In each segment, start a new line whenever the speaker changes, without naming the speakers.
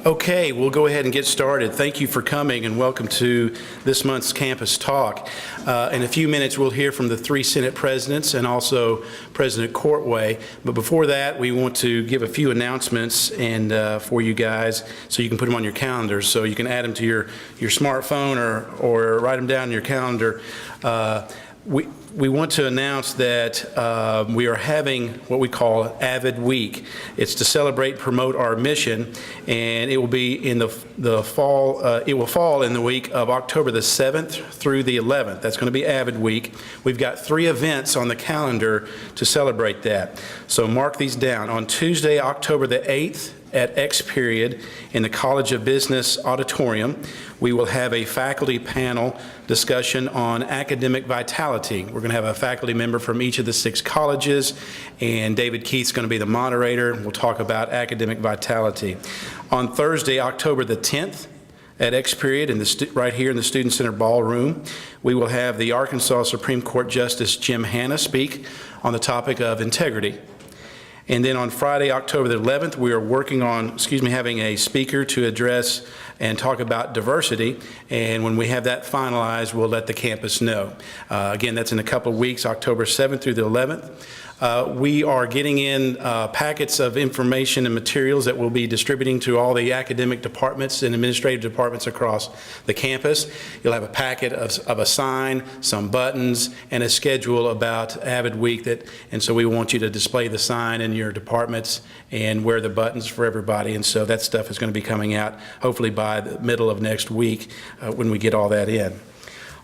Okay, we'll go ahead and get started. Thank you for coming and welcome to this month's Campus Talk. In a few minutes, we'll hear from the three Senate presidents and also President Courtway. But before that, we want to give a few announcements and for you guys so you can put them on your calendars. So you can add them to your smartphone or write them down in your calendar. We want to announce that we are having what we call AVID Week. It's to celebrate and promote our mission, and it will be in the fall. It will fall in the week of October the 7th through the 11th. That's going to be AVID Week. We've got 3 events on the calendar to celebrate that. So mark these down. On Tuesday, October the 8th, at X period in the College of Business Auditorium, we will have a faculty panel discussion on academic vitality. We're going to have a faculty member from each of the 6 colleges, and David Keith's going to be the moderator. We'll talk about academic vitality. On Thursday, October the 10th, at X period, right here in the Student Center Ballroom, we will have the Arkansas Supreme Court Justice Jim Hanna speak on the topic of integrity. And then on Friday, October the 11th, we are working on, having a speaker to address and talk about diversity. And when we have that finalized, we'll let the campus know. Again, that's in a couple of weeks, October 7th through the 11th. We are getting in packets of information and materials that we'll be distributing to all the academic departments and administrative departments across the campus. You'll have a packet of a sign, some buttons, and a schedule about AVID Week. And so we want you to display the sign in your departments and wear the buttons for everybody. And so that stuff is going to be coming out hopefully by the middle of next week when we get all that in.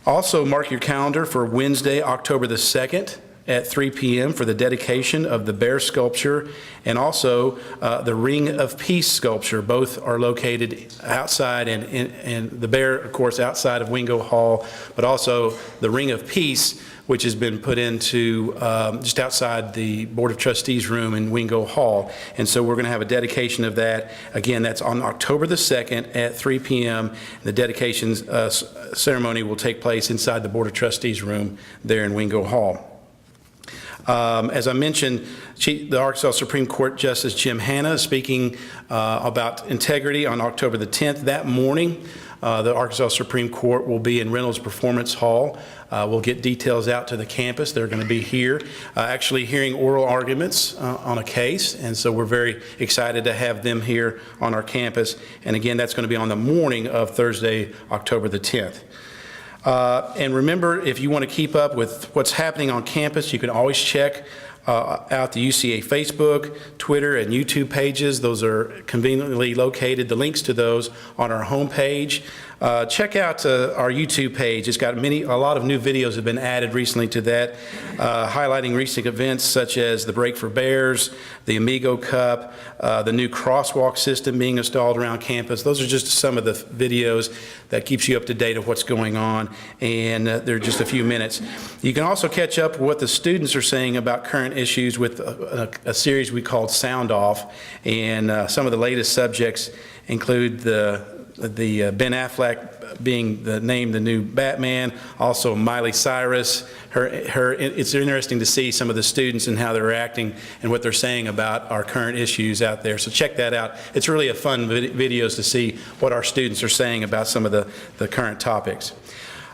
Also, mark your calendar for Wednesday, October the 2nd. At 3 p.m. for the dedication of the bear sculpture and also the Ring of Peace sculpture. Both are located outside and the bear, of course, outside of Wingo Hall, but also the Ring of Peace, which has been put into just outside the Board of Trustees room in Wingo Hall. And so we're going to have a dedication of that. Again, that's on October the 2nd at 3 p.m. The dedication ceremony will take place inside the Board of Trustees room there in Wingo Hall. As I mentioned, the Arkansas Supreme Court Justice Jim Hanna is speaking about integrity on October the 10th. That morning, the Arkansas Supreme Court will be in Reynolds Performance Hall. We'll get details out to the campus. They're going to be here actually hearing oral arguments on a case, and so we're very excited to have them here on our campus. And again, that's going to be on the morning of Thursday, October the 10th. And remember, if you want to keep up with what's happening on campus, you can always check out the UCA Facebook, Twitter, and YouTube pages. Those are conveniently located, the links to those on our homepage. Check out our YouTube page. It's got a lot of new videos have been added recently to that, highlighting recent events such as the Break for Bears, the Amigo Cup, the new crosswalk system being installed around campus. Those are just some of the videos that keeps you up to date of what's going on, and they're just a few minutes. You can also catch up with what the students are saying about current issues with a series we called Sound Off, and some of the latest subjects include the Ben Affleck being named the new Batman, also Miley Cyrus. It's interesting to see some of the students and how they're reacting and what they're saying about our current issues out there. So check that out. It's really a fun videos to see what our students are saying about some of the current topics.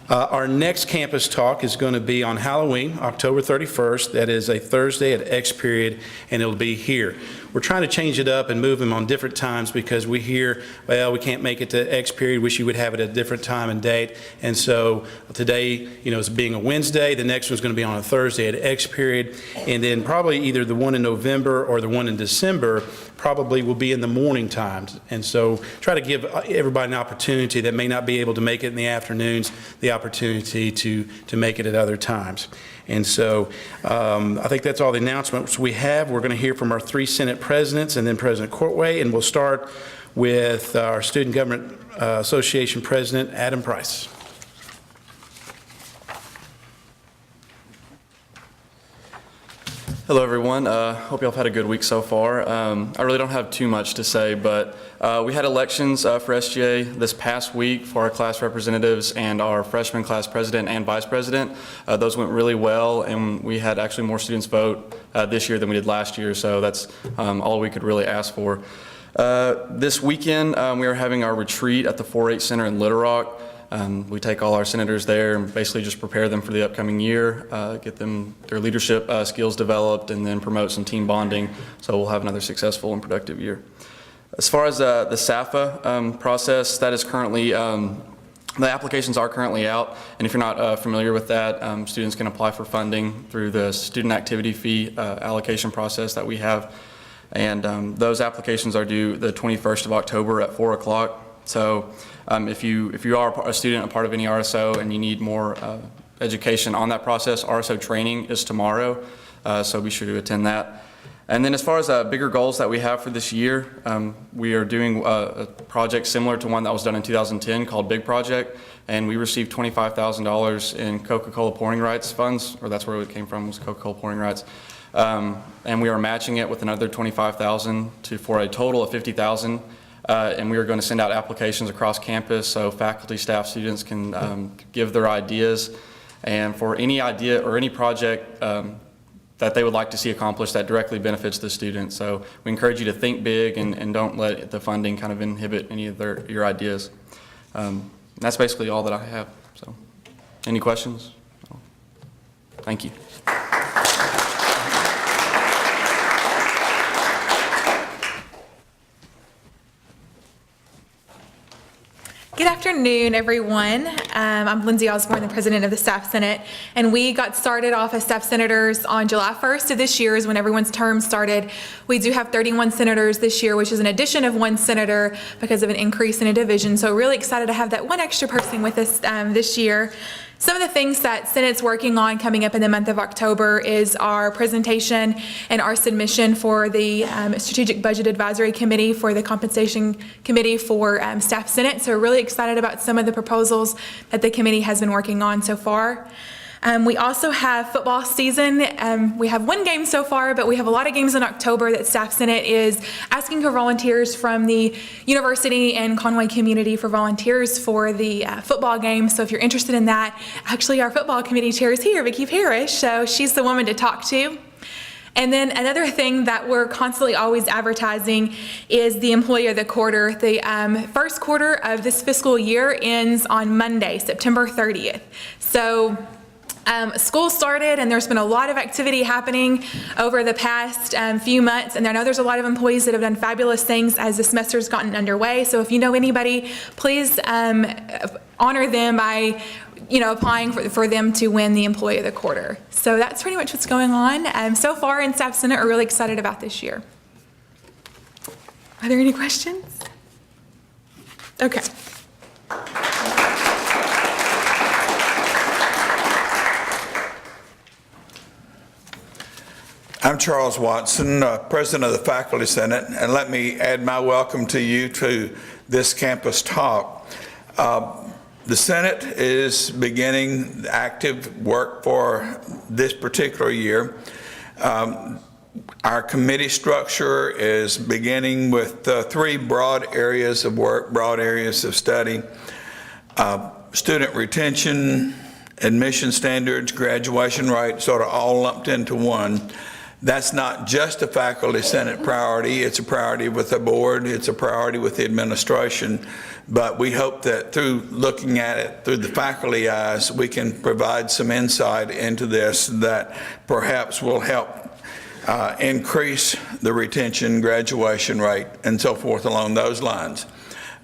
Our next campus talk is going to be on Halloween, October 31st. That is a Thursday at X period, and it'll be here. We're trying to change it up and move them on different times because we hear, well, we can't make it to X period. Wish you would have it at a different time and date. And so today, is being a Wednesday. The next one's going to be on a Thursday at X period. And then probably either the one in November or the one in December probably will be in the morning times. And so try to give everybody an opportunity that may not be able to make it in the afternoons, the opportunity to make it at other times. And so I think that's all the announcements we have. We're going to hear from our 3 Senate presidents and then President Courtway, and we'll start with our Student Government Association President, Adam Price.
Hello, everyone. Hope you all have had a good week so far. I really don't have too much to say, but we had elections for SGA this past week for our class representatives and our freshman class president and vice president. Those went really well, and we had actually more students vote this year than we did last year, so that's all we could really ask for. This weekend, we are having our retreat at the 4-H Center in Little Rock. We take all our senators there and basically just prepare them for the upcoming year, get them their leadership skills developed, and then promote some team bonding, so we'll have another successful and productive year. As far as the SAFA process, that is currently, the applications are currently out, and if you're not familiar with that, students can apply for funding through the student activity fee allocation process that we have. And those applications are due the 21st of October at 4 o'clock. So if you are a student, a part of any RSO, and you need more education on that process, RSO training is tomorrow, so be sure to attend that. And then as far as bigger goals that we have for this year, we are doing a project similar to one that was done in 2010 called Big Project, and we received $25,000 in Coca-Cola pouring rights funds, or that's where it came from, was Coca-Cola pouring rights. And we are matching it with another $25,000 for a total of $50,000. And we are going to send out applications across campus so faculty, staff, students can give their ideas. And for any idea or any project that they would like to see accomplished that directly benefits the students. So we encourage you to think big and don't let the funding kind of inhibit any of your ideas. That's basically all that I have. So, any questions? Thank you.
Good afternoon, everyone. I'm Lindsay Osborne, the president of the Staff Senate, and we got started off as staff senators on July 1st of this year is when everyone's term started. We do have 31 senators this year, which is an addition of 1 senator because of an increase in a division. So really excited to have that 1 extra person with us this year. Some of the things that Senate's working on coming up in the month of October is our presentation and our submission for the Strategic Budget Advisory Committee for the Compensation Committee for Staff Senate. So we're really excited about some of the proposals that the committee has been working on so far. We also have football season. We have 1 game so far, but we have a lot of games in October that Staff Senate is asking for volunteers from the university and Conway community for volunteers for the football game. So if you're interested in that, actually our football committee chair is here, Vicki Parrish, so she's the woman to talk to. And then another thing that we're constantly always advertising is the Employee of the Quarter. The first quarter of this fiscal year ends on Monday, September 30th. So school started and there's been a lot of activity happening over the past few months, and I know there's a lot of employees that have done fabulous things as the semester's gotten underway. So if you know anybody, please honor them by applying for them to win the Employee of the Quarter. So that's pretty much what's going on. So far in Staff Senate, we're really excited about this year. Are there any questions? Okay.
I'm Charles Watson, President of the Faculty Senate, and let me add my welcome to you to this campus talk. The Senate is beginning active work for this particular year. Our committee structure is beginning with 3 broad areas of work, broad areas of study: student retention, admission standards, graduation rate, sort of all lumped into one. That's not just a Faculty Senate priority, it's a priority with the board, it's a priority with the administration, but we hope that through looking at it through the faculty eyes, we can provide some insight into this that perhaps will help increase the retention, graduation rate, and so forth along those lines.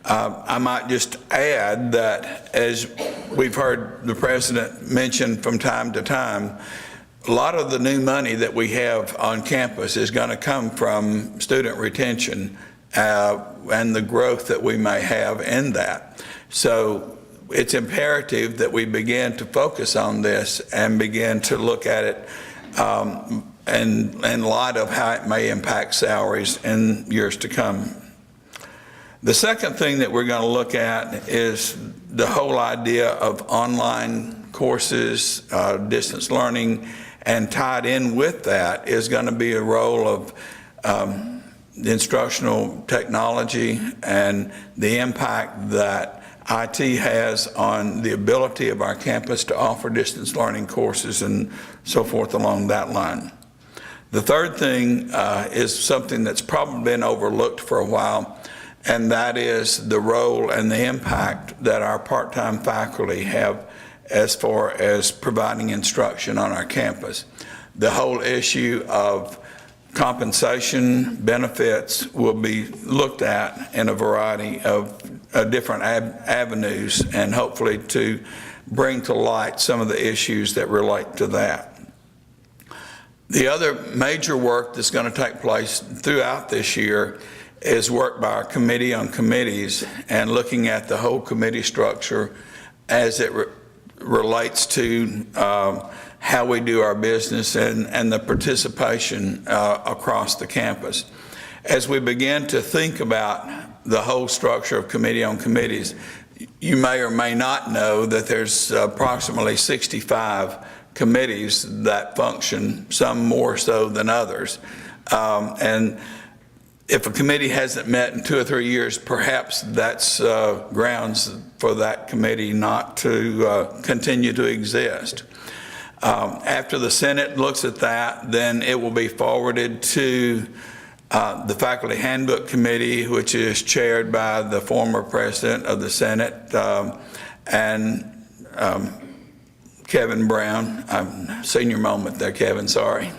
I might just add that, as we've heard the President mention from time to time, a lot of the new money that we have on campus is going to come from student retention and the growth that we may have in that. So it's imperative that we begin to focus on this and begin to look at it in light of how it may impact salaries in years to come. The second thing that we're going to look at is the whole idea of online courses, distance learning, and tied in with that is going to be a role of instructional technology and the impact that IT has on the ability of our campus to offer distance learning courses and so forth along that line. The third thing is something that's probably been overlooked for a while, and that is the role and the impact that our part-time faculty have as far as providing instruction on our campus. The whole issue of compensation benefits will be looked at in a variety of different avenues, and hopefully to bring to light some of the issues that relate to that. The other major work that's going to take place throughout this year is work by our Committee on Committees and looking at the whole committee structure as it relates to how we do our business and the participation across the campus. As we begin to think about the whole structure of Committee on Committees, you may or may not know that there's approximately 65 committees that function, some more so than others. And if a committee hasn't met in 2 or 3 years, perhaps that's grounds for that committee not to continue to exist. After the Senate looks at that, then it will be forwarded to the Faculty Handbook Committee, which is chaired by the former President of the Senate, and Kevin Brown. Senior moment there, Kevin, sorry.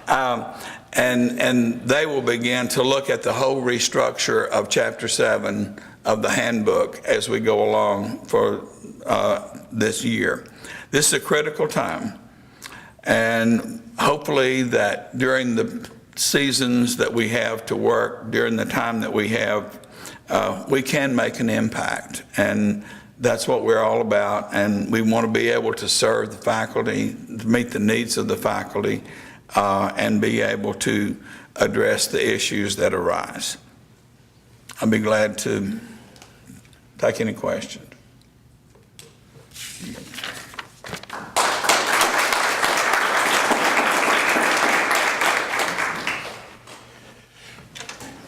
And they will begin to look at the whole restructure of Chapter 7 of the handbook as we go along for this year. This is a critical time, and hopefully that during the seasons that we have to work, during the time that we have, we can make an impact, and that's what we're all about. And we want to be able to serve the faculty, to meet the needs of the faculty, and be able to address the issues that arise. I'll be glad to take any questions.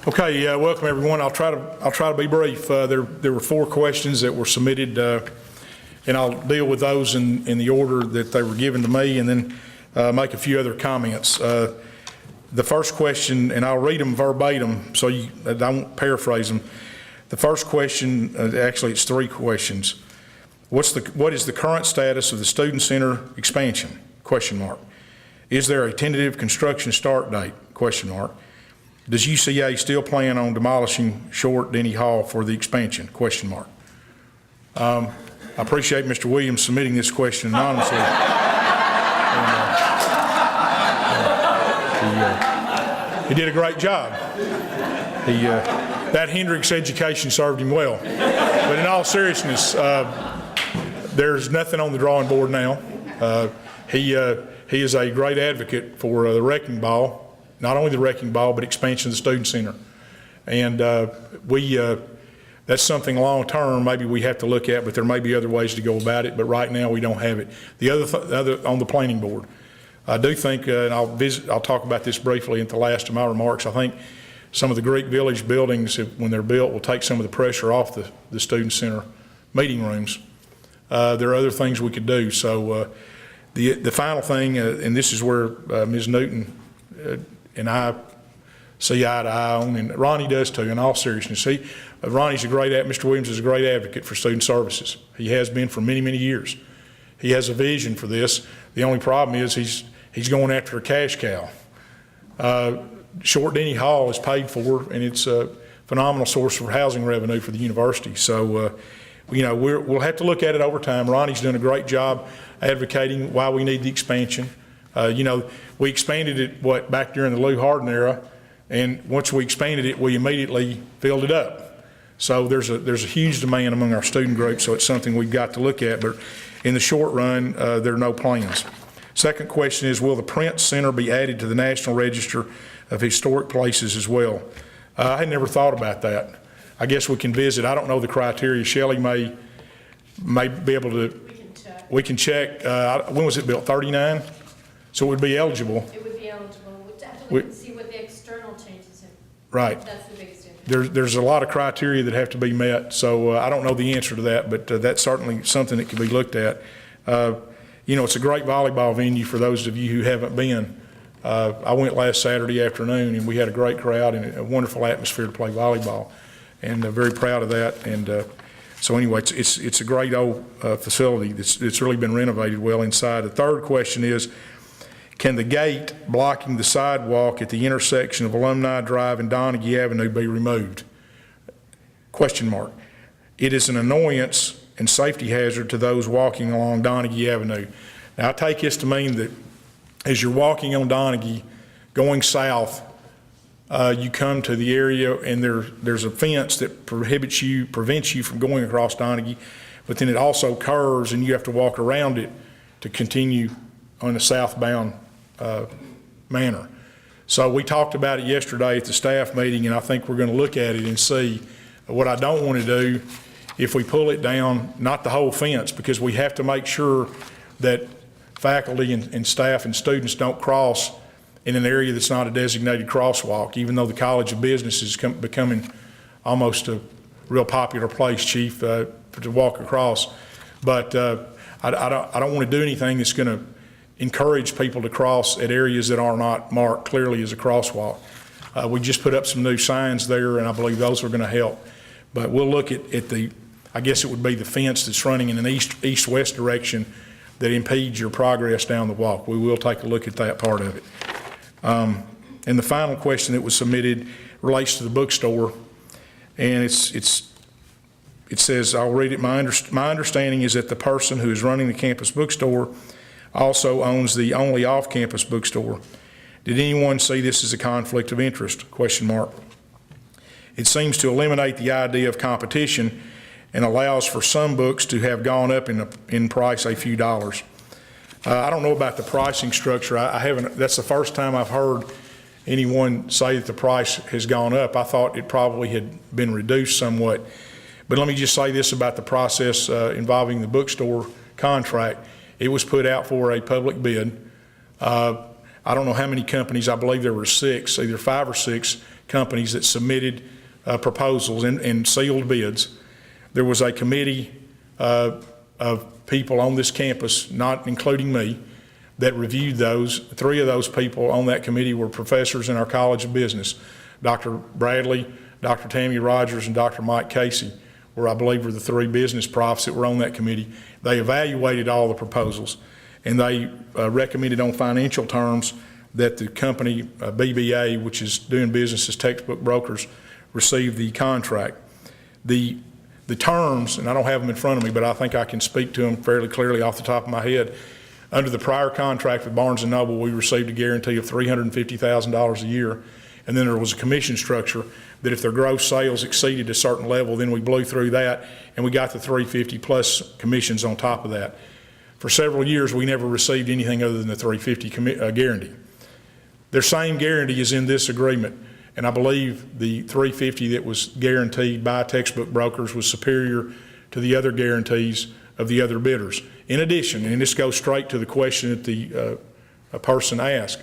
Okay, welcome everyone. I'll try to be brief. There were 4 questions that were submitted, and I'll deal with those in the order that they were given to me, and then make a few other comments. The first question, and I'll read them verbatim so I won't paraphrase them. The first question, actually it's 3 questions. What is the current status of the Student Center expansion? Question mark. Is there a tentative construction start date? Question mark. Does UCA still plan on demolishing Short Denny Hall for the expansion? Question mark. I appreciate Mr. Williams submitting this question anonymously. He did a great job. That Hendricks education served him well. But in all seriousness, there's nothing on the drawing board now. He is a great advocate for the wrecking ball. Not only the wrecking ball, but expansion of the Student Center. And that's something long-term maybe we have to look at, but there may be other ways to go about it, but right now we don't have it. The other on the planning board, I do think, and I'll talk about this briefly at the last of my remarks, I think some of the Greek Village buildings, when they're built, will take some of the pressure off the Student Center meeting rooms. There are other things we could do. So the final thing, and this is where Ms. Newton and I see eye to eye on, and Ronnie does too, in all seriousness. Mr. Williams is a great advocate for student services. He has been for many, many years. He has a vision for this. The only problem is he's going after a cash cow. Short Denny Hall is paid for, and it's a phenomenal source for housing revenue for the university. So, we'll have to look at it over time. Ronnie's done a great job advocating why we need the expansion. We expanded it, back during the Lou Hardin era, and once we expanded it, we immediately filled it up. So there's a huge demand among our student group, so it's something we've got to look at, but in the short run, there are no plans. Second question is, will the Prince Center be added to the National Register of Historic Places as well? I had never thought about that. I guess we can visit. I don't know the criteria. Shelley may be able to. We can check. When was it built? 39? So it would be eligible.
It would be eligible. We'd have to look and see what the external changes are.
Right.
That's the biggest difference.
There's a lot of criteria that have to be met, so I don't know the answer to that, but that's certainly something that can be looked at. It's a great volleyball venue for those of you who haven't been. I went last Saturday afternoon, and we had a great crowd and a wonderful atmosphere to play volleyball, and very proud of that. And so anyway, it's a great old facility that's really been renovated well inside. The third question is, can the gate blocking the sidewalk at the intersection of Alumni Drive and Donaghy Avenue be removed? Question mark. It is an annoyance and safety hazard to those walking along Donaghy Avenue. Now, I take this to mean that as you're walking on Donaghy, going south, you come to the area and there's a fence that prevents you from going across Donaghy, but then it also curves and you have to walk around it to continue on a southbound manner. So we talked about it yesterday at the staff meeting, and I think we're going to look at it and see. What I don't want to do, if we pull it down, not the whole fence, because we have to make sure that faculty and staff and students don't cross in an area that's not a designated crosswalk, even though the College of Business is becoming almost a real popular place, Chief, to walk across. But I don't want to do anything that's going to encourage people to cross at areas that are not marked clearly as a crosswalk. We just put up some new signs there, and I believe those are going to help. But we'll look at the, I guess it would be the fence that's running in an east-west direction that impedes your progress down the walk. We will take a look at that part of it. And the final question that was submitted relates to the bookstore, and it says, I'll read it. My understanding is that the person who is running the campus bookstore also owns the only off-campus bookstore. Did anyone see this as a conflict of interest? Question mark. It seems to eliminate the idea of competition and allows for some books to have gone up in price a few dollars. I don't know about the pricing structure. I haven't. That's the first time I've heard anyone say that the price has gone up. I thought it probably had been reduced somewhat. But let me just say this about the process involving the bookstore contract. It was put out for a public bid. I don't know how many companies. I believe there were 6, either 5 or 6 companies that submitted proposals and sealed bids. There was a committee of people on this campus, not including me, that reviewed those. 3 of those people on that committee were professors in our College of Business. Dr. Bradley, Dr. Tammy Rogers, and Dr. Mike Casey were, I believe, were the 3 business profs that were on that committee. They evaluated all the proposals, and they recommended on financial terms that the company, BBA, which is doing business as textbook brokers, receive the contract. The terms, and I don't have them in front of me, but I think I can speak to them fairly clearly off the top of my head. Under the prior contract with Barnes & Noble, we received a guarantee of $350,000 a year, and then there was a commission structure that if their gross sales exceeded a certain level, then we blew through that, and we got the $350 plus commissions on top of that. For several years, we never received anything other than the $350 guarantee. Their same guarantee is in this agreement, and I believe the $350 that was guaranteed by textbook brokers was superior to the other guarantees of the other bidders. In addition, and this goes straight to the question that the person asked,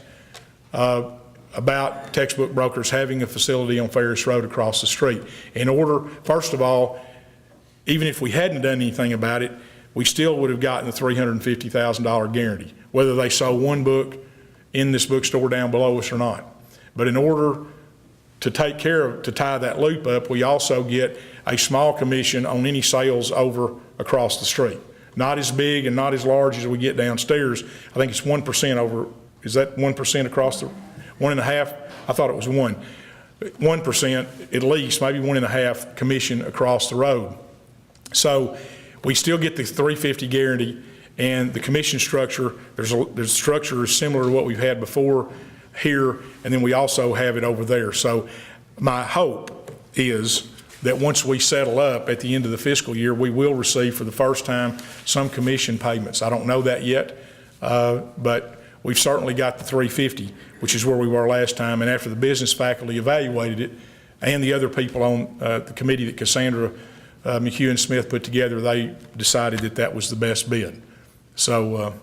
about textbook brokers having a facility on Ferris Road across the street. In order, first of all, even if we hadn't done anything about it, we still would have gotten the $350,000 guarantee, whether they sold one book in this bookstore down below us or not. But in order to take care of, to tie that loop up, we also get a small commission on any sales over across the street. Not as big and not as large as we get downstairs. I think it's 1% over, is that 1% across the, 1.5? I thought it was 1. 1% at least, maybe 1.5 commission across the road. So we still get the $350 guarantee, and the commission structure, the structure is similar to what we've had before here, and then we also have it over there. So my hope is that once we settle up at the end of the fiscal year, we will receive for the first time some commission payments. I don't know that yet, but we've certainly got the $350, which is where we were last time. And after the business faculty evaluated it, and the other people on the committee that Cassandra McHugh and Smith put together, they decided that that was the best bid. So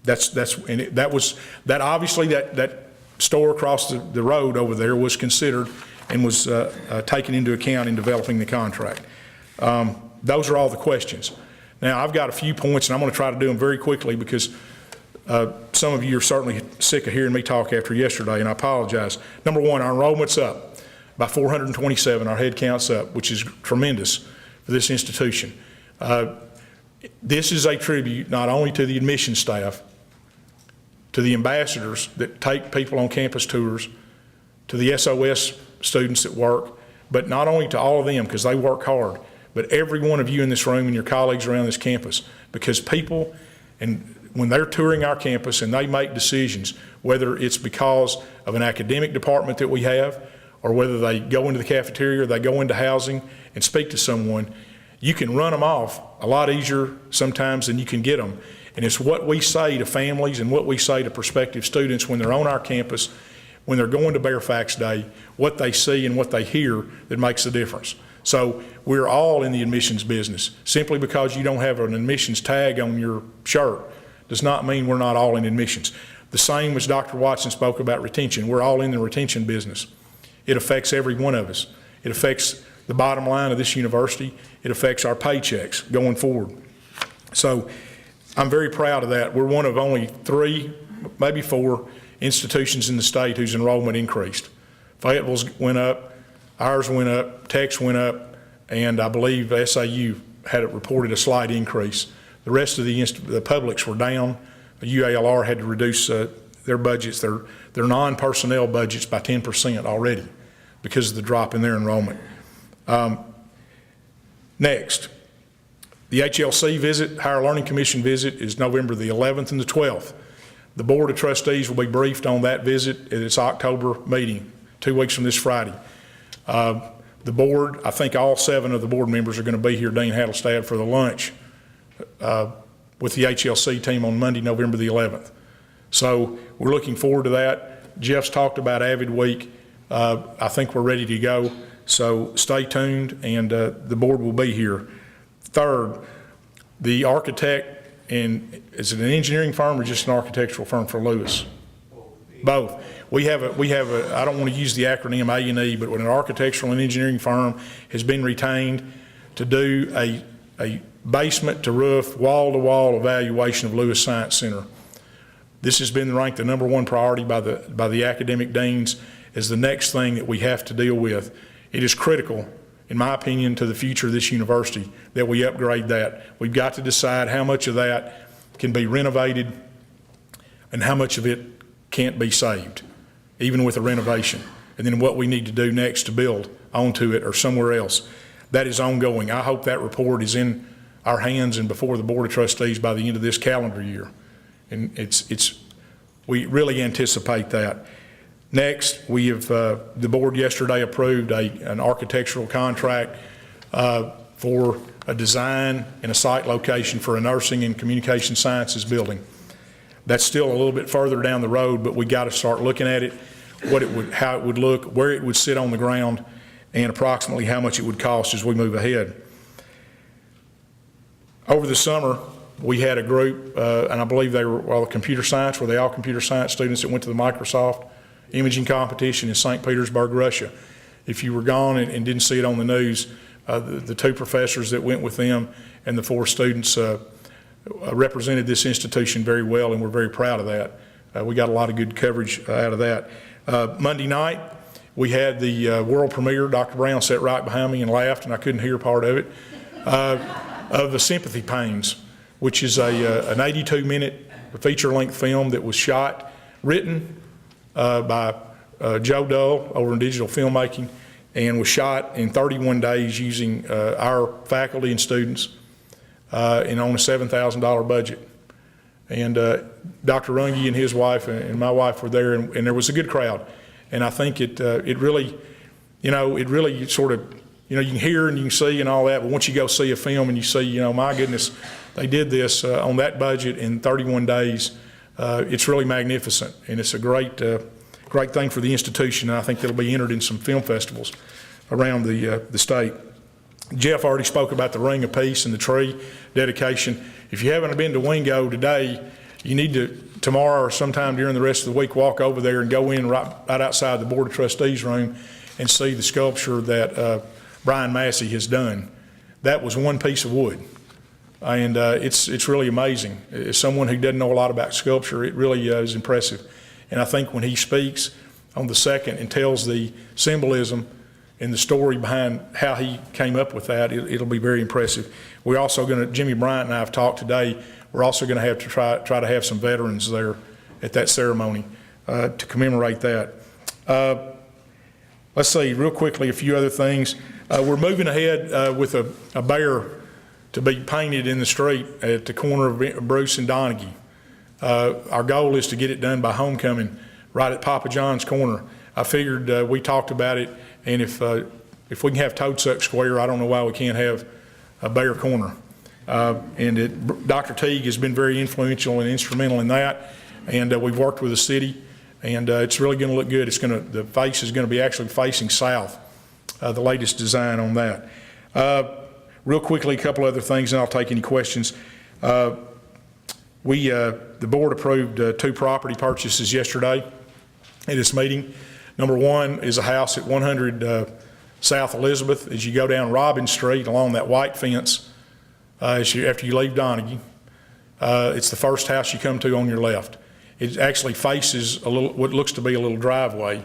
that obviously that store across the road over there was considered and was taken into account in developing the contract. Those are all the questions. Now, I've got a few points, and I'm going to try to do them very quickly because Some of you are certainly sick of hearing me talk after yesterday, and I apologize. Number one, our enrollment's up by 427. Our head count's up, which is tremendous for this institution. This is a tribute not only to the admissions staff, to the ambassadors that take people on campus tours, to the SOS students that work, but not only to all of them, because they work hard, but every one of you in this room and your colleagues around this campus, because people, and when they're touring our campus and they make decisions, whether it's because of an academic department that we have, or whether they go into the cafeteria or they go into housing and speak to someone, you can run them off a lot easier sometimes than you can get them. And it's what we say to families and what we say to prospective students when they're on our campus, when they're going to Fairfax Day, what they see and what they hear that makes the difference. So we're all in the admissions business. Simply because you don't have an admissions tag on your shirt does not mean we're not all in admissions. The same as Dr. Watson spoke about retention. We're all in the retention business. It affects every one of us. It affects the bottom line of this university. It affects our paychecks going forward. So I'm very proud of that. We're one of only 3, maybe 4 institutions in the state whose enrollment increased. Fayetteville's went up, ours went up, Tech's went up, and I believe SAU had it reported a slight increase. The rest of the publics were down. UALR had to reduce their budgets, their non-personnel budgets by 10% already because of the drop in their enrollment. Next, the HLC visit, Higher Learning Commission visit, is November the 11th and the 12th. The Board of Trustees will be briefed on that visit at its October meeting, 2 weeks from this Friday. The board, I think all 7 of the board members are going to be here, Dean Hattelstad, for the lunch with the HLC team on Monday, November the 11th. So we're looking forward to that. Jeff's talked about Avid Week. I think we're ready to go. So stay tuned, and the board will be here. Third, the architect, and is it an engineering firm or just an architectural firm for Lewis? Both. We have a, I don't want to use the acronym A&E, but an architectural and engineering firm has been retained to do a basement to roof, wall to wall evaluation of Lewis Science Center. This has been ranked the #1 priority by the academic deans as the next thing that we have to deal with. It is critical, in my opinion, to the future of this university that we upgrade that. We've got to decide how much of that can be renovated and how much of it can't be saved, even with a renovation, and then what we need to do next to build onto it or somewhere else. That is ongoing. I hope that report is in our hands and before the Board of Trustees by the end of this calendar year. And we really anticipate that. Next, we have, the board yesterday approved an architectural contract for a design and a site location for a nursing and communication sciences building. That's still a little bit further down the road, but we got to start looking at it, how it would look, where it would sit on the ground, and approximately how much it would cost as we move ahead. Over the summer, we had a group, and I believe they were all computer science, were they all computer science students that went to the Microsoft imaging competition in St. Petersburg, Russia. If you were gone and didn't see it on the news, the 2 professors that went with them and the 4 students represented this institution very well, and we're very proud of that. We got a lot of good coverage out of that. Monday night, we had the world premiere. Dr. Brown sat right behind me and laughed, and I couldn't hear part of it, of The Sympathy Pains, which is an 82-minute feature-length film that was shot, written by Joe Dull over in digital filmmaking, and was shot in 31 days using our faculty and students and on a $7,000 budget. And Dr. Runge and his wife and my wife were there, and there was a good crowd. And I think it really, it really sort of, you can hear and you can see and all that, but once you go see a film and you see, my goodness, they did this on that budget in 31 days, it's really magnificent, and it's a great thing for the institution, and I think it'll be entered in some film festivals around the state. Jeff already spoke about the Ring of Peace and the tree dedication. If you haven't been to Wingo today, you need to, tomorrow or sometime during the rest of the week, walk over there and go in right outside the Board of Trustees room and see the sculpture that Brian Massey has done. That was one piece of wood. And it's really amazing. As someone who doesn't know a lot about sculpture, it really is impressive. And I think when he speaks on the 2nd and tells the symbolism and the story behind how he came up with that, it'll be very impressive. We're also going to, Jimmy Bryant and I have talked today, we're also going to have to try to have some veterans there at that ceremony to commemorate that. Let's see, real quickly, a few other things. We're moving ahead with a bear to be painted in the street at the corner of Bruce and Donaghy. Our goal is to get it done by homecoming right at Papa John's corner. I figured we talked about it, and if we can have Toadsuck Square, I don't know why we can't have a Bear Corner. Dr. Teague has been very influential and instrumental in that, and we've worked with the city, and it's really going to look good. The face is going to be actually facing south, the latest design on that. Real quickly, a couple other things, and I'll take any questions. The board approved 2 property purchases yesterday at this meeting. Number 1 is a house at 100 South Elizabeth. As you go down Robbins Street along that white fence, after you leave Donaghy, it's the first house you come to on your left. It actually faces what looks to be a little driveway.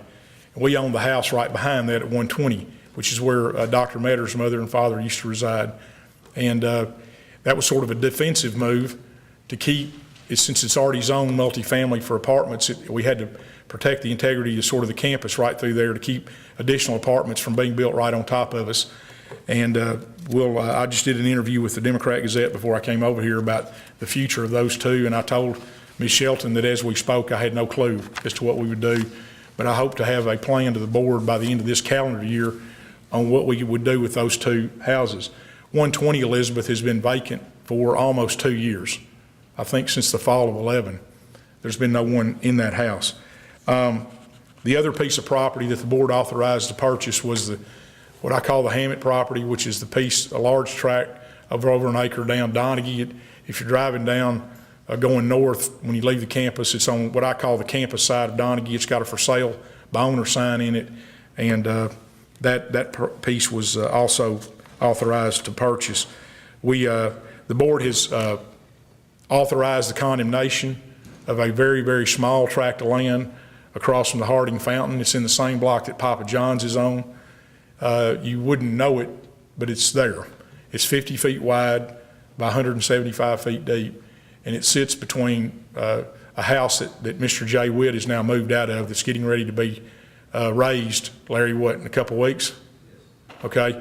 We own the house right behind that at 120, which is where Dr. Metter's mother and father used to reside. And that was sort of a defensive move to keep, since it's already zoned multifamily for apartments, we had to protect the integrity of sort of the campus right through there to keep additional apartments from being built right on top of us. And I just did an interview with the Democrat Gazette before I came over here about the future of those 2, and I told Ms. Shelton that as we spoke, I had no clue as to what we would do, but I hope to have a plan to the board by the end of this calendar year on what we would do with those 2 houses. 120 Elizabeth has been vacant for almost 2 years. I think since the fall of 11, there's been no one in that house. The other piece of property that the board authorized to purchase was what I call the Hammett property, which is a large tract of over an acre down Donaghy. If you're driving down, going north, when you leave the campus, it's on what I call the campus side of Donaghy. It's got a for sale by owner sign in it, and that piece was also authorized to purchase. The board has authorized the condemnation of a very, very small tract of land across from the Harding Fountain. It's in the same block that Papa John's is on. You wouldn't know it, but it's there. It's 50 feet wide by 175 feet deep, and it sits between a house that Mr. Jay Witt has now moved out of that's getting ready to be raised, Larry, in a couple of weeks? Okay.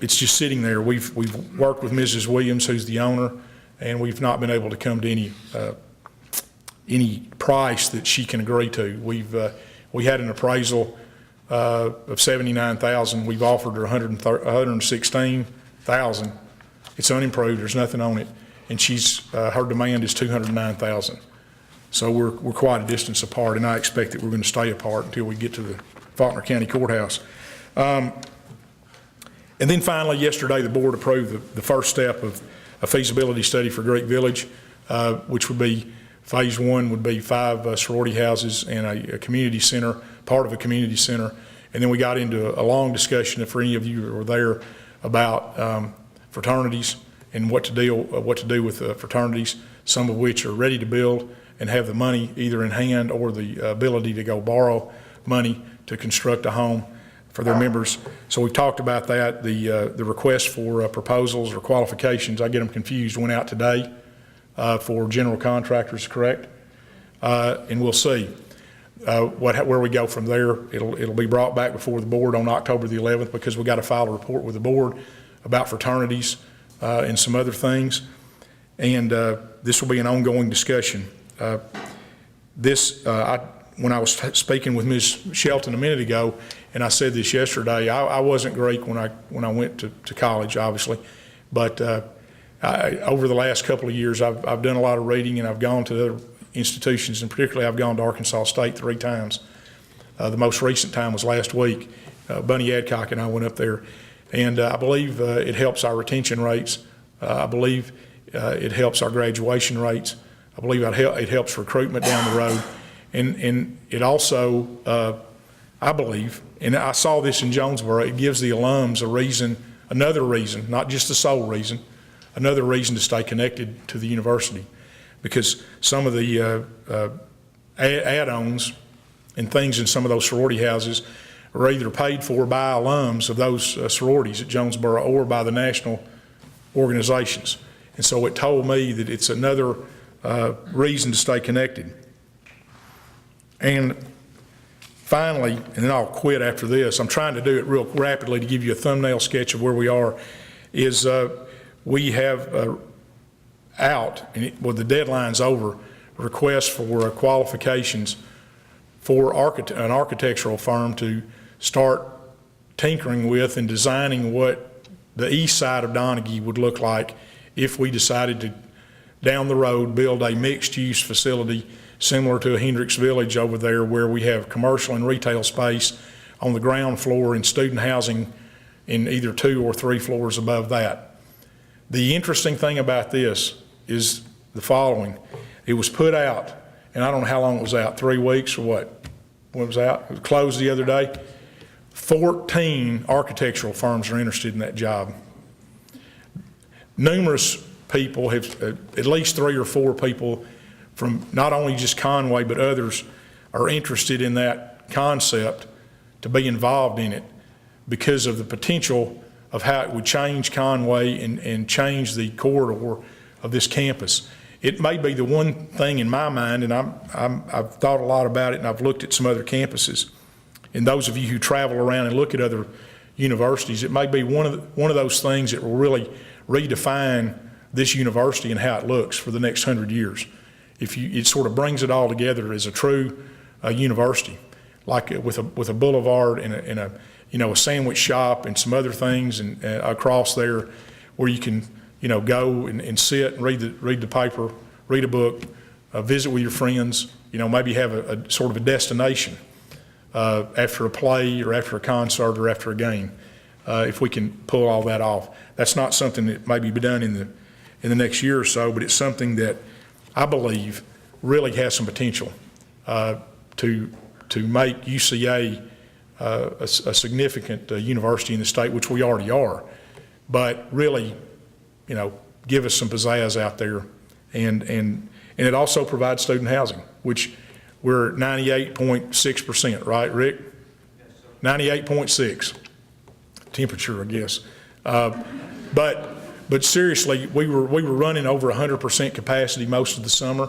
It's just sitting there. We've worked with Mrs. Williams, who's the owner, and we've not been able to come to any price that she can agree to. We had an appraisal of $79,000. We've offered her $116,000. It's unimproved. There's nothing on it, and her demand is $209,000. So we're quite a distance apart, and I expect that we're going to stay apart until we get to the Faulkner County Courthouse. And then finally, yesterday, the board approved the first step of a feasibility study for Greek Village, which would be, phase 1 would be 5 sorority houses and a community center, part of a community center. And then we got into a long discussion, if any of you were there, about fraternities and what to do with fraternities, some of which are ready to build and have the money either in hand or the ability to go borrow money to construct a home for their members. So we've talked about that. The request for proposals or qualifications, I get them confused, went out today for general contractors, correct? And we'll see where we go from there. It'll be brought back before the board on October the 11th because we got to file a report with the board about fraternities and some other things. And this will be an ongoing discussion. When I was speaking with Ms. Shelton a minute ago, and I said this yesterday, I wasn't Greek when I went to college, obviously, but over the last couple of years, I've done a lot of reading, and I've gone to other institutions, and particularly I've gone to Arkansas State 3 times. The most recent time was last week. Bunny Adcock and I went up there, and I believe it helps our retention rates. I believe it helps our graduation rates. I believe it helps recruitment down the road. And it also, I believe, and I saw this in Jonesboro, it gives the alums a reason another reason, not just the sole reason, another reason to stay connected to the university, because some of the add-ons and things in some of those sorority houses are either paid for by alums of those sororities at Jonesboro or by the national organizations. And so it told me that it's another reason to stay connected. And finally, and then I'll quit after this, I'm trying to do it real rapidly to give you a thumbnail sketch of where we are, is we have out, and with the deadline's over, requests for qualifications for an architectural firm to start tinkering with and designing what the east side of Donaghy would look like if we decided to, down the road, build a mixed-use facility similar to a Hendricks Village over there, where we have commercial and retail space on the ground floor and student housing in either 2 or 3 floors above that. The interesting thing about this is the following. It was put out, and I don't know how long it was out, 3 weeks or what? When it was out? It was closed the other day. 14 architectural firms are interested in that job. Numerous people have, at least 3 or 4 people from not only just Conway but others, are interested in that concept to be involved in it because of the potential of how it would change Conway and change the corridor of this campus. It may be the one thing in my mind, and I've thought a lot about it, and I've looked at some other campuses. And those of you who travel around and look at other universities, it may be one of those things that will really redefine this university and how it looks for the next 100 years. It sort of brings it all together as a true university, like with a boulevard and a sandwich shop and some other things and across there, where you can go and sit and read the paper, read a book, visit with your friends, maybe have a sort of a destination after a play or after a concert or after a game, if we can pull all that off. That's not something that may be done in the next year or so, but it's something that I believe really has some potential to make UCA a significant university in the state, which we already are, but really, give us some pizzazz out there. And it also provides student housing, which we're at 98.6%, right, Rick? Yes, sir. 98.6 temperature, I guess. But seriously, we were running over 100% capacity most of the summer,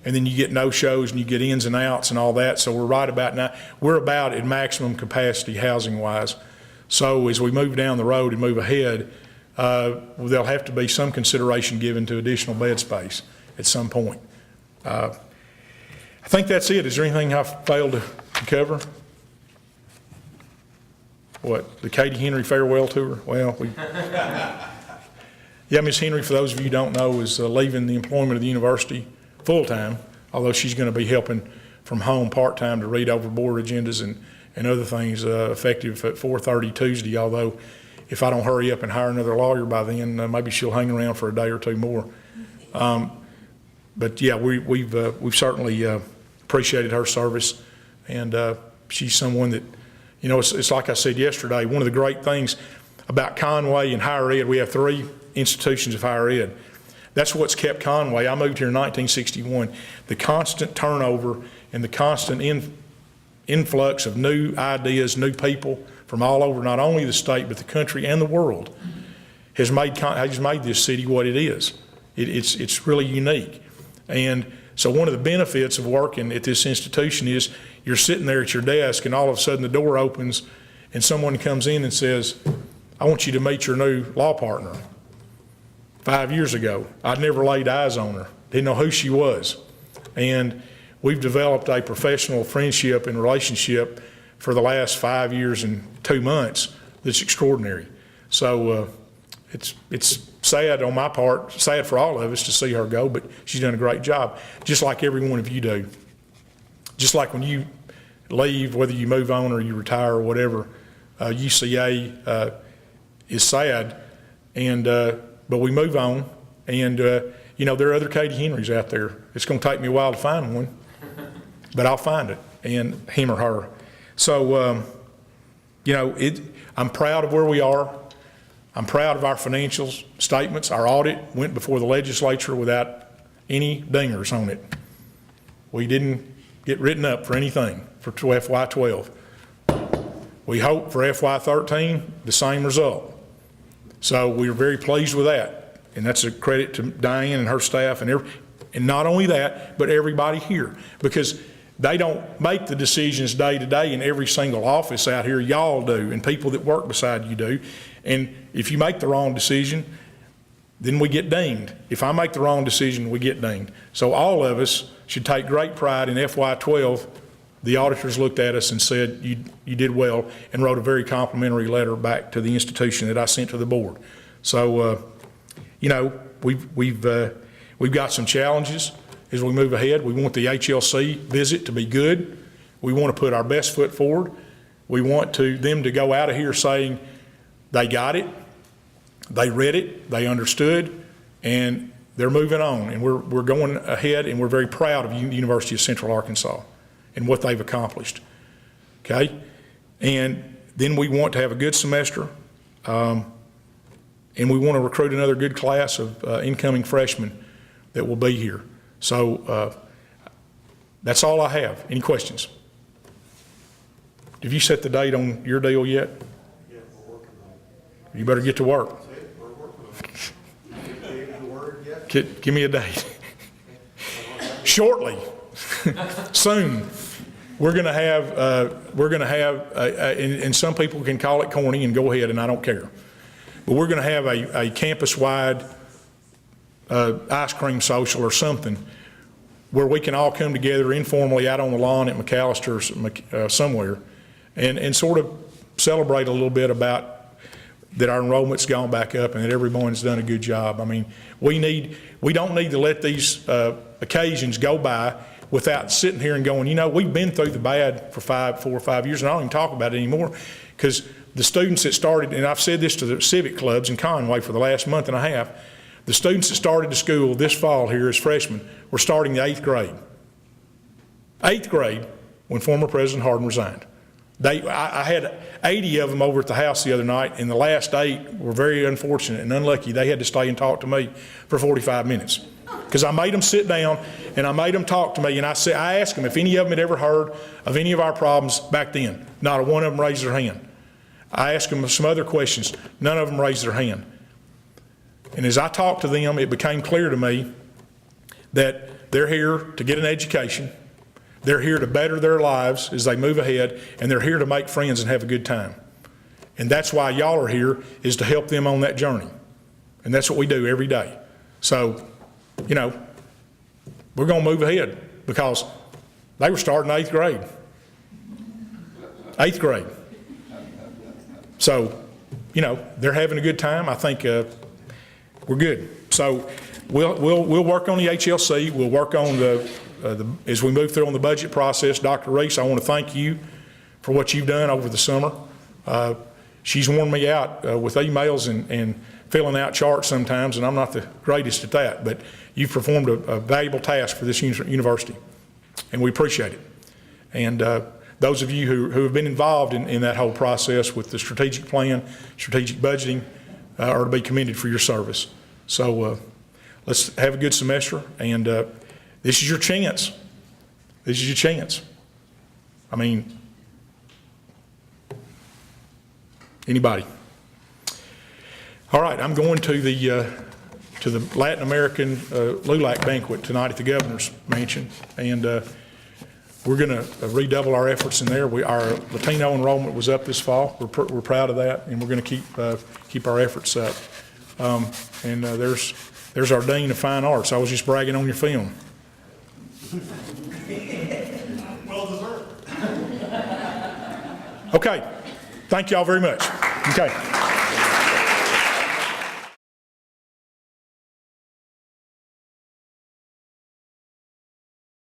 and then you get no-shows and you get ins and outs and all that. So we're right about now. We're about at maximum capacity housing-wise. So as we move down the road and move ahead, there'll have to be some consideration given to additional bed space at some point. I think that's it. Is there anything I've failed to cover? What, the Katie Henry farewell tour? Well, yeah, Ms. Henry, for those of you who don't know, is leaving the employment of the university full-time, although she's going to be helping from home part-time to read over board agendas and other things effective at 4:30 Tuesday, although if I don't hurry up and hire another lawyer by then, maybe she'll hang around for a day or two more. But yeah, we've certainly appreciated her service, and she's someone that, it's like I said yesterday, one of the great things about Conway and higher ed, we have 3 institutions of higher ed. That's what's kept Conway. I moved here in 1961. The constant turnover and the constant influx of new ideas, new people from all over, not only the state, but the country and the world, has made this city what it is. It's really unique. And so one of the benefits of working at this institution is you're sitting there at your desk and all of a sudden the door opens and someone comes in and says, I want you to meet your new law partner. 5 years ago, I'd never laid eyes on her, didn't know who she was. And we've developed a professional friendship and relationship for the last 5 years and 2 months that's extraordinary. So it's sad on my part, sad for all of us to see her go, but she's done a great job, just like every one of you do. Just like when you leave, whether you move on or you retire or whatever, UCA is sad, but we move on, and there are other Katie Henrys out there. It's going to take me a while to find one, but I'll find it, and him or her. So, I'm proud of where we are. I'm proud of our financial statements. Our audit went before the legislature without any dingers on it. We didn't get written up for anything for FY12. We hope for FY13, the same result. So we're very pleased with that. And that's a credit to Diane and her staff and not only that, but everybody here. Because they don't make the decisions day to day in every single office out here. Y'all do, and people that work beside you do. And if you make the wrong decision, then we get dinged. If I make the wrong decision, we get dinged. So all of us should take great pride in FY12. The auditors looked at us and said, you did well, and wrote a very complimentary letter back to the institution that I sent to the board. So, we've got some challenges as we move ahead. We want the HLC visit to be good. We want to put our best foot forward. We want them to go out of here saying they got it, they read it, they understood, and they're moving on. And we're going ahead, and we're very proud of the University of Central Arkansas and what they've accomplished. Okay? And then we want to have a good semester, and we want to recruit another good class of incoming freshmen that will be here. So that's all I have. Any questions? Have you set the date on your deal yet?
Yeah, we're working on it.
You better get to work.
That's it, we're working on it. Give you the word yet?
Give me a date. Shortly, soon, we're going to have, and some people can call it corny and go ahead, and I don't care. But we're going to have a campus-wide ice cream social or something where we can all come together informally out on the lawn at McAllister somewhere and sort of celebrate a little bit about that our enrollment's gone back up and that everyone's done a good job. I mean, we don't need to let these occasions go by without sitting here and going, we've been through the bad for 4 or 5 years, and I don't even talk about it anymore, because the students that started, and I've said this to the civic clubs in Conway for the last month and a half, the students that started the school this fall here as freshmen were starting the 8th grade. 8th grade when former President Hardin resigned. I had 80 of them over at the house the other night, and the last 8 were very unfortunate and unlucky. They had to stay and talk to me for 45 minutes. Because I made them sit down and I made them talk to me, and I asked them if any of them had ever heard of any of our problems back then. Not a one of them raised their hand. I asked them some other questions. None of them raised their hand. And as I talked to them, it became clear to me that they're here to get an education. They're here to better their lives as they move ahead, and they're here to make friends and have a good time. And that's why y'all are here, is to help them on that journey. And that's what we do every day. So, we're going to move ahead because they were starting 8th grade. 8th grade. So, they're having a good time. I think we're good. So we'll work on the HLC. We'll work on as we move through on the budget process. Dr. Reese, I want to thank you for what you've done over the summer. She's worn me out with emails and filling out charts sometimes, and I'm not the greatest at that, but you've performed a valuable task for this university, and we appreciate it. And those of you who have been involved in that whole process with the strategic plan, strategic budgeting, are to be commended for your service. So let's have a good semester, and this is your chance. This is your chance. I mean, anybody. All right, I'm going to the Latin American LULAC banquet tonight at the Governor's Mansion, and we're going to redouble our efforts in there. Our Latino enrollment was up this fall. We're proud of that, and we're going to keep our efforts up. And there's our Dean of Fine Arts. I was just bragging on your film.
Well deserved.
Okay, thank y'all very much. Okay.